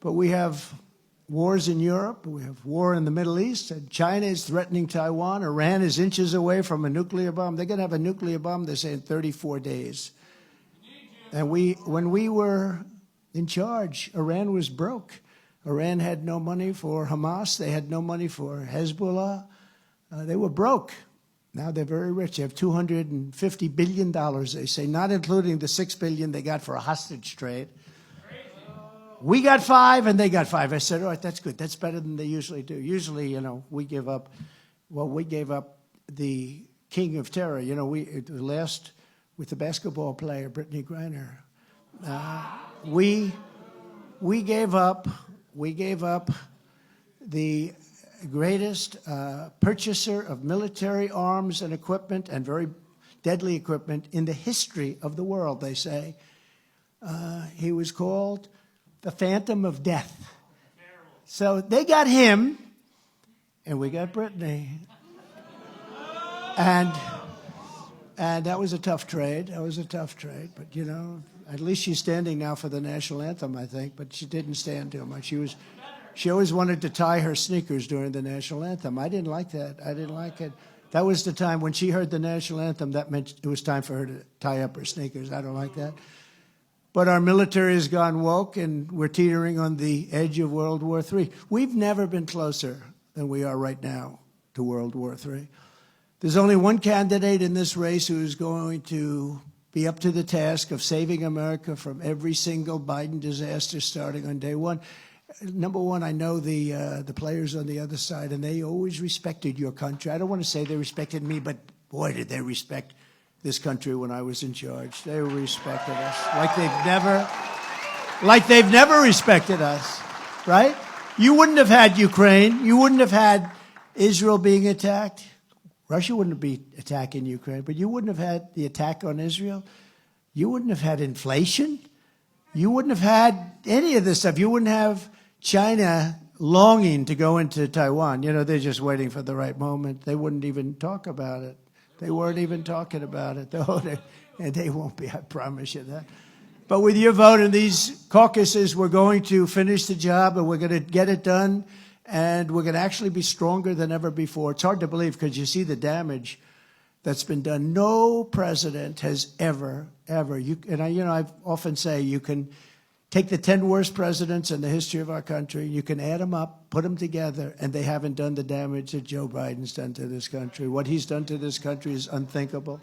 But we have wars in Europe, we have war in the Middle East, and China is threatening Taiwan. Iran is inches away from a nuclear bomb. They're going to have a nuclear bomb, they say, in 34 days. And when we were in charge, Iran was broke. Iran had no money for Hamas. They had no money for Hezbollah. They were broke. Now they're very rich. They have $250 billion, they say, not including the $6 billion they got for a hostage trade. We got $5 billion and they got $5 billion. I said, all right, that's good. That's better than they usually do. Usually, you know, we give up, well, we gave up the king of terror. You know, the last, with the basketball player, Brittany Griner, we gave up the greatest purchaser of military arms and equipment, and very deadly equipment, in the history of the world, they say. He was called the Phantom of Death. So they got him, and we got Brittany. And that was a tough trade. That was a tough trade. But, you know, at least she's standing now for the national anthem, I think. But she didn't stand too much. She always wanted to tie her sneakers during the national anthem. I didn't like that. I didn't like it. That was the time when she heard the national anthem, that meant it was time for her to tie up her sneakers. I don't like that. But our military has gone woke, and we're teetering on the edge of World War III. We've never been closer than we are right now to World War III. There's only one candidate in this race who is going to be up to the task of saving America from every single Biden disaster starting on day one. Number one, I know the players on the other side, and they always respected your country. I don't want to say they respected me, but boy, did they respect this country when I was in charge. They respected us like they've never respected us, right? You wouldn't have had Ukraine. You wouldn't have had Israel being attacked. Russia wouldn't be attacking Ukraine, but you wouldn't have had the attack on Israel. You wouldn't have had inflation. You wouldn't have had any of this stuff. You wouldn't have China longing to go into Taiwan. You know, they're just waiting for the right moment. They wouldn't even talk about it. They weren't even talking about it. And they won't be, I promise you that. But with your vote in these caucuses, we're going to finish the job, and we're going to get it done, and we're going to actually be stronger than ever before. It's hard to believe because you see the damage that's been done. No president has ever, I often say you can take the 10 worst presidents in the history of our country, you can add them up, put them together, and they haven't done the damage that Joe Biden's done to this country. What he's done to this country is unthinkable.